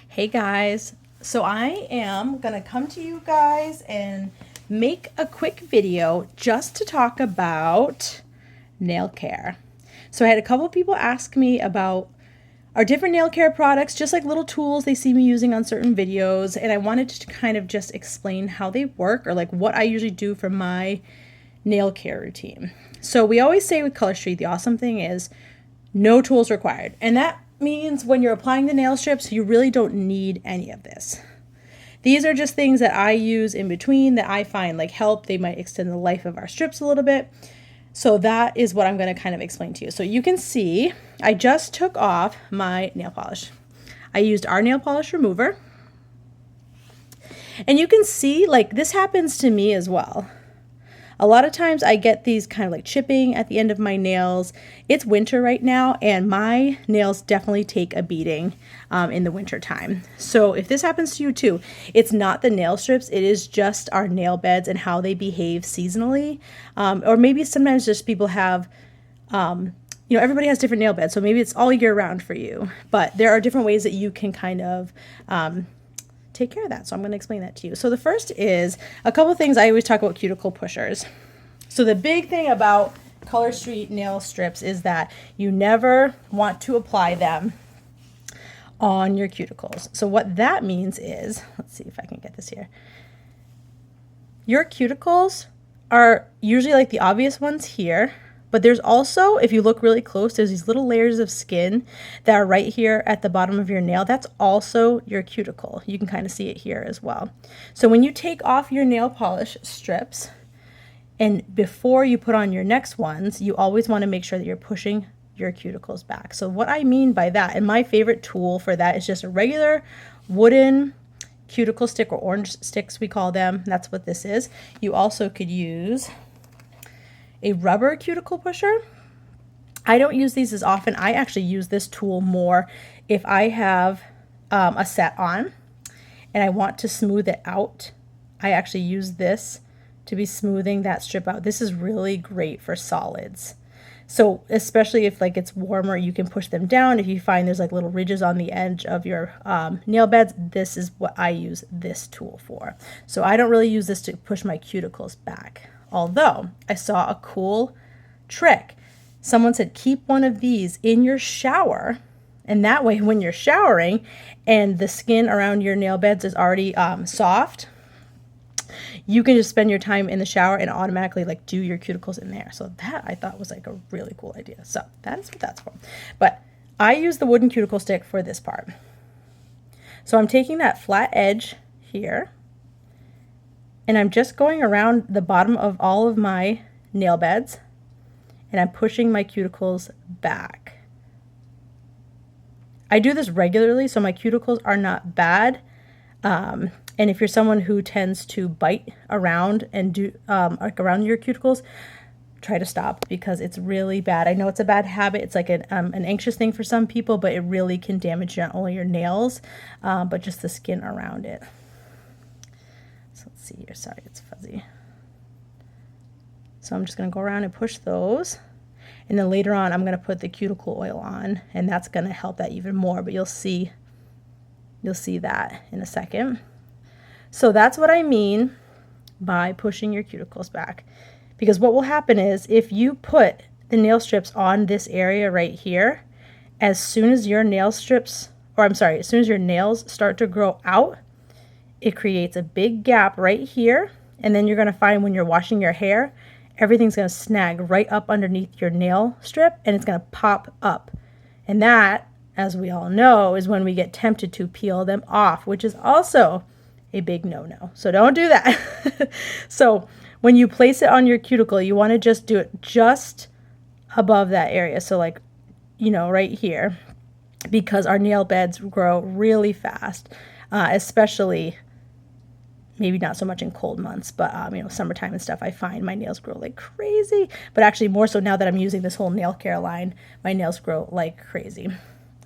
Hey guys, so I am gonna come to you guys and make a quick video just to talk about nail care. So I had a couple people ask me about our different nail care products, just like little tools they see me using on certain videos, and I wanted to kind of just explain how they work or like what I usually do for my nail care routine. So we always say with Color Street, the awesome thing is no tools required. And that means when you're applying the nail strips, you really don't need any of this. These are just things that I use in between that I find like help. They might extend the life of our strips a little bit. So that is what I'm going to kind of explain to you. So you can see I just took off my nail polish. I used our nail polish remover. And you can see like this happens to me as well. A lot of times I get these kind of like chipping at the end of my nails. It's winter right now and my nails definitely take a beating in the winter time. So if this happens to you too, it's not the nail strips, it is just our nail beds and how they behave seasonally. Or maybe sometimes just people have, everybody has different nail beds. So maybe it's all year round for you, but there are different ways that you can kind of take care of that. So I'm going to explain that to you. So the first is a couple of things I always talk about cuticle pushers. So the big thing about Color Street nail strips is that you never want to apply them on your cuticles. So what that means is, let's see if I can get this here. Your cuticles are usually like the obvious ones here. But there's also, if you look really close, there's these little layers of skin that are right here at the bottom of your nail. That's also your cuticle. You can kind of see it here as well. So when you take off your nail polish strips, and before you put on your next ones, you always want to make sure that you're pushing your cuticles back. So what I mean by that, and my favorite tool for that is just a regular wooden cuticle stick, or orange sticks we call them. That's what this is. You also could use a rubber cuticle pusher. I don't use these as often. I actually use this tool more if I have a set on and I want to smooth it out. I actually use this to be smoothing that strip out. This is really great for solids. So especially if like it's warmer, you can push them down. If you find there's like little ridges on the edge of your nail beds, this is what I use this tool for. So I don't really use this to push my cuticles back. Although I saw a cool trick. Someone said keep one of these in your shower, and that way when you're showering and the skin around your nail beds is already soft, you can just spend your time in the shower and automatically like do your cuticles in there. So that I thought was like a really cool idea. So that is what that's for. But I use the wooden cuticle stick for this part. So I'm taking that flat edge here, and I'm just going around the bottom of all of my nail beds, and I'm pushing my cuticles back. I do this regularly, so my cuticles are not bad. And if you're someone who tends to bite around and do like around your cuticles, try to stop because it's really bad. I know it's a bad habit. It's like an anxious thing for some people, but it really can damage not only your nails, but just the skin around it. Let's see here. Sorry, it's fuzzy. So I'm just going to go around and push those. And then later on, I'm going to put the cuticle oil on, and that's going to help that even more. But you'll see that in a second. So that's what I mean by pushing your cuticles back. Because what will happen is if you put the nail strips on this area right here, as soon as your nails start to grow out, it creates a big gap right here, and then you're going to find when you're washing your hair, everything's going to snag right up underneath your nail strip, and it's going to pop up. And that, as we all know, is when we get tempted to peel them off, which is also a big no-no. So don't do that. So when you place it on your cuticle, you want to just do it just above that area. So like, right here, because our nail beds grow really fast, especially maybe not so much in cold months, but summertime and stuff, I find my nails grow like crazy. But actually more so now that I'm using this whole nail care line, my nails grow like crazy.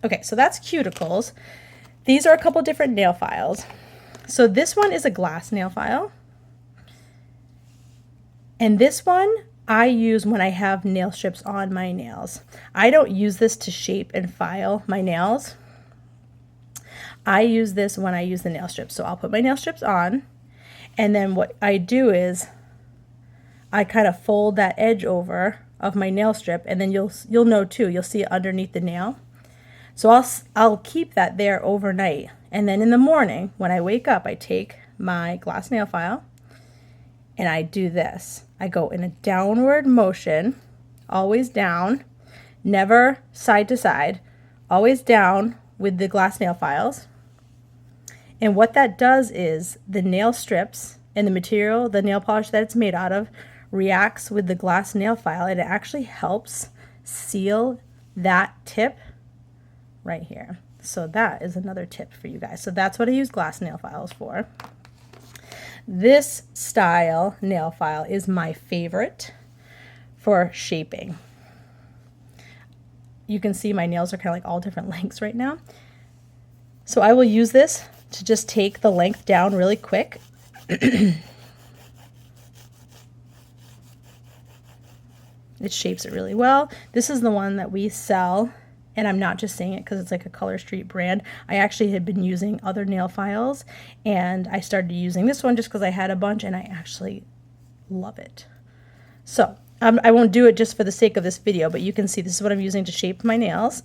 Okay, so that's cuticles. These are a couple different nail files. So this one is a glass nail file. And this one I use when I have nail strips on my nails. I don't use this to shape and file my nails. I use this when I use the nail strips. So I'll put my nail strips on, and then what I do is I kind of fold that edge over of my nail strip, and then you'll know too, you'll see it underneath the nail. So I'll keep that there overnight, and then in the morning when I wake up, I take my glass nail file and I do this. I go in a downward motion, always down, never side to side, always down with the glass nail files. And what that does is the nail strips and the material, the nail polish that it's made out of, reacts with the glass nail file, and it actually helps seal that tip right here. So that is another tip for you guys. So that's what I use glass nail files for. This style nail file is my favorite for shaping. You can see my nails are kind of like all different lengths right now. So I will use this to just take the length down really quick. It shapes it really well. This is the one that we sell, and I'm not just saying it because it's like a Color Street brand. I actually had been using other nail files, and I started using this one just because I had a bunch, and I actually love it. So I won't do it just for the sake of this video, but you can see this is what I'm using to shape my nails,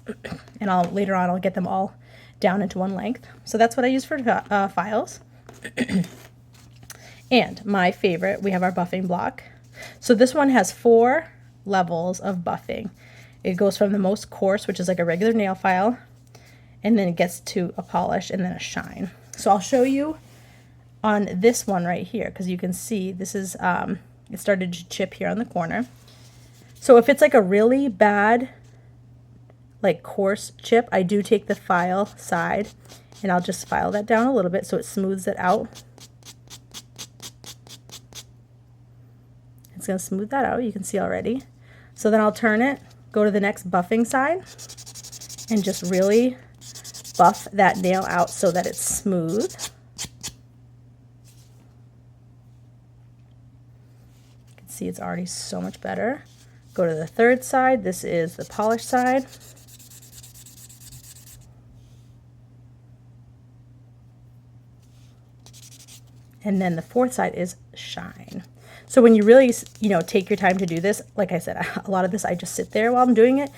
and later on I'll get them all down into one length. So that's what I use for files. And my favorite, we have our buffing block. So this one has 4 levels of buffing. It goes from the most coarse, which is like a regular nail file, and then it gets to a polish and then a shine. So I'll show you on this one right here, because you can see this is it started to chip here on the corner. So if it's like a really bad, like coarse chip, I do take the file side and I'll just file that down a little bit so it smooths it out. It's going to smooth that out, you can see already. So then I'll turn it, go to the next buffing side, and just really buff that nail out so that it's smooth. You can see it's already so much better. Go to the third side. This is the polish side. And then the fourth side is shine. So when you really, take your time to do this, like I said, a lot of this I just sit there while I'm doing it.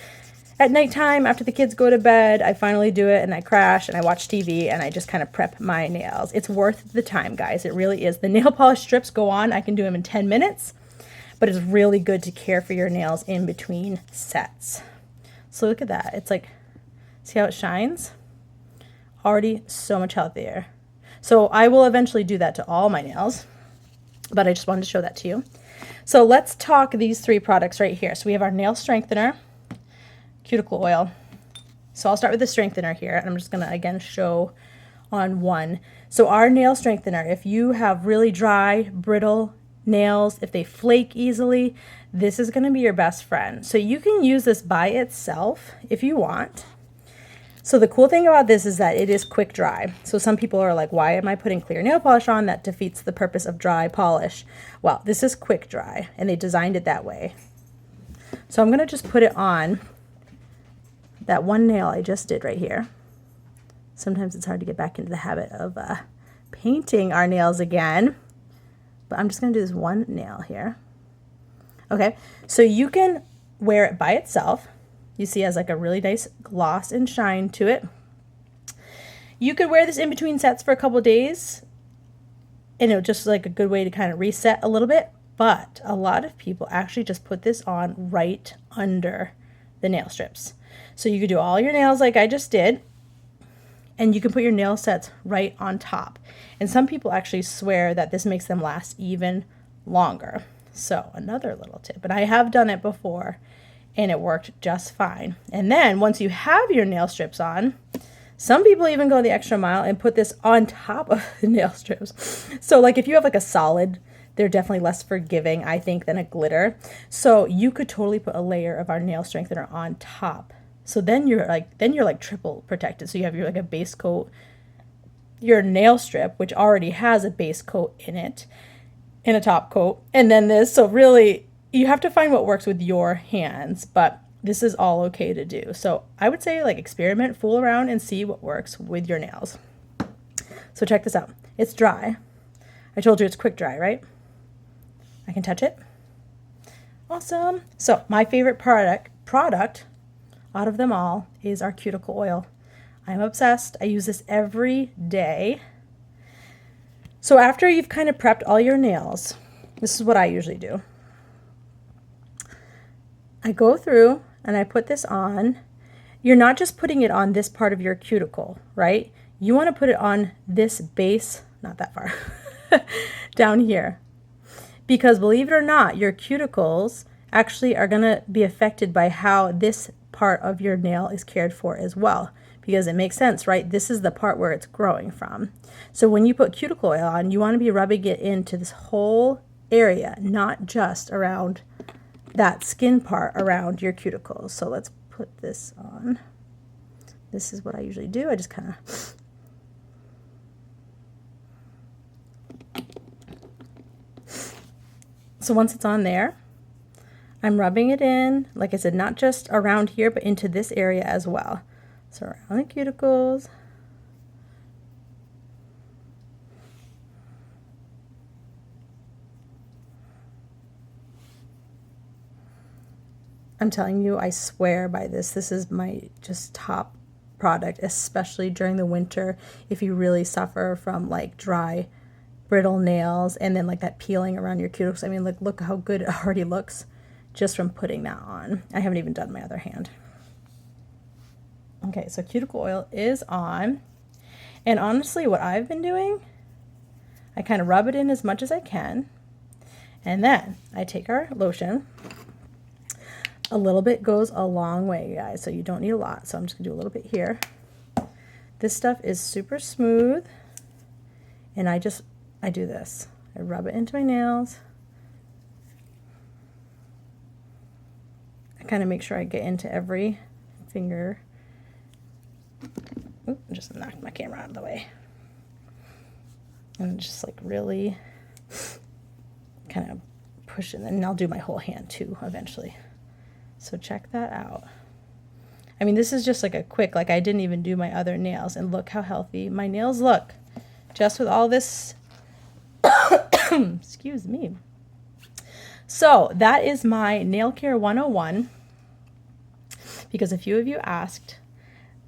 At nighttime, after the kids go to bed, I finally do it and I crash and I watch TV and I just kind of prep my nails. It's worth the time, guys. It really is. The nail polish strips go on. I can do them in 10 minutes, but it's really good to care for your nails in between sets. So look at that. It's like, see how it shines? Already so much healthier. So I will eventually do that to all my nails, but I just wanted to show that to you. So let's talk these 3 products right here. So we have our nail strengthener, cuticle oil. So I'll start with the strengthener here, and I'm just gonna again show on one. So our nail strengthener, if you have really dry, brittle nails, if they flake easily, this is gonna be your best friend. So you can use this by itself if you want. So the cool thing about this is that it is quick dry. So some people are like, why am I putting clear nail polish on? That defeats the purpose of dry polish. Well, this is quick dry, and they designed it that way. So I'm gonna just put it on that one nail I just did right here. Sometimes it's hard to get back into the habit of painting our nails again, but I'm just gonna do this one nail here. Okay, so you can wear it by itself. You see it has like a really nice gloss and shine to it. You could wear this in between sets for a couple days, and it was just like a good way to kind of reset a little bit. But a lot of people actually just put this on right under the nail strips. So you could do all your nails like I just did, and you can put your nail sets right on top. And some people actually swear that this makes them last even longer. So another little tip, and I have done it before, and it worked just fine. And then once you have your nail strips on, some people even go the extra mile and put this on top of the nail strips. So like if you have like a solid, they're definitely less forgiving, I think, than a glitter. So you could totally put a layer of our nail strengthener on top. So then you're like triple protected. So you have your like a base coat, your nail strip, which already has a base coat in it, and a top coat, and then this. So really, you have to find what works with your hands, but this is all okay to do. So I would say like experiment, fool around, and see what works with your nails. So check this out. It's dry. I told you it's quick dry, right? I can touch it. Awesome. So my favorite product out of them all is our cuticle oil. I'm obsessed. I use this every day. So after you've kind of prepped all your nails, this is what I usually do. I go through and I put this on. You're not just putting it on this part of your cuticle, right? You want to put it on this base, not that far, down here. Because believe it or not, your cuticles actually are going to be affected by how this part of your nail is cared for as well. Because it makes sense, right? This is the part where it's growing from. So when you put cuticle oil on, you want to be rubbing it into this whole area, not just around that skin part around your cuticles. So let's put this on. This is what I usually do. I just kind of... So once it's on there, I'm rubbing it in, like I said, not just around here, but into this area as well. So around the cuticles. I'm telling you, I swear by this. This is my just top product, especially during the winter if you really suffer from like dry, brittle nails and then like that peeling around your cuticles. I mean, like, look how good it already looks just from putting that on. I haven't even done my other hand. Okay, so cuticle oil is on. And honestly, what I've been doing, I kind of rub it in as much as I can. And then I take our lotion. A little bit goes a long way, guys, so you don't need a lot. So I'm just gonna do a little bit here. This stuff is super smooth. And I do this. I rub it into my nails. I kind of make sure I get into every finger. Oop, just knocked my camera out of the way. And just like really kind of push it. And I'll do my whole hand too eventually. So check that out. I mean, this is just like a quick, like I didn't even do my other nails. And look how healthy my nails look. Just with all this, excuse me. So that is my Nail Care 101. Because a few of you asked,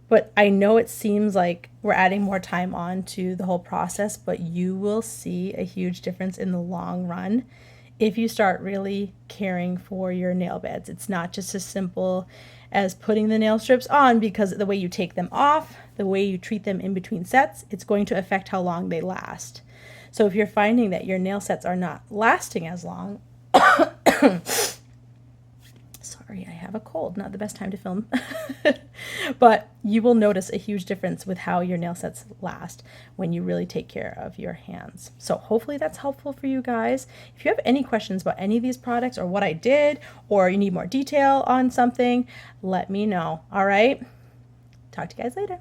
but I know it seems like we're adding more time on to the whole process, but you will see a huge difference in the long run if you start really caring for your nail beds. It's not just as simple as putting the nail strips on, because the way you take them off, the way you treat them in between sets, it's going to affect how long they last. So if you're finding that your nail sets are not lasting as long, sorry, I have a cold, not the best time to film, but you will notice a huge difference with how your nail sets last when you really take care of your hands. So hopefully that's helpful for you guys. If you have any questions about any of these products or what I did, or you need more detail on something, let me know. All right. Talk to you guys later.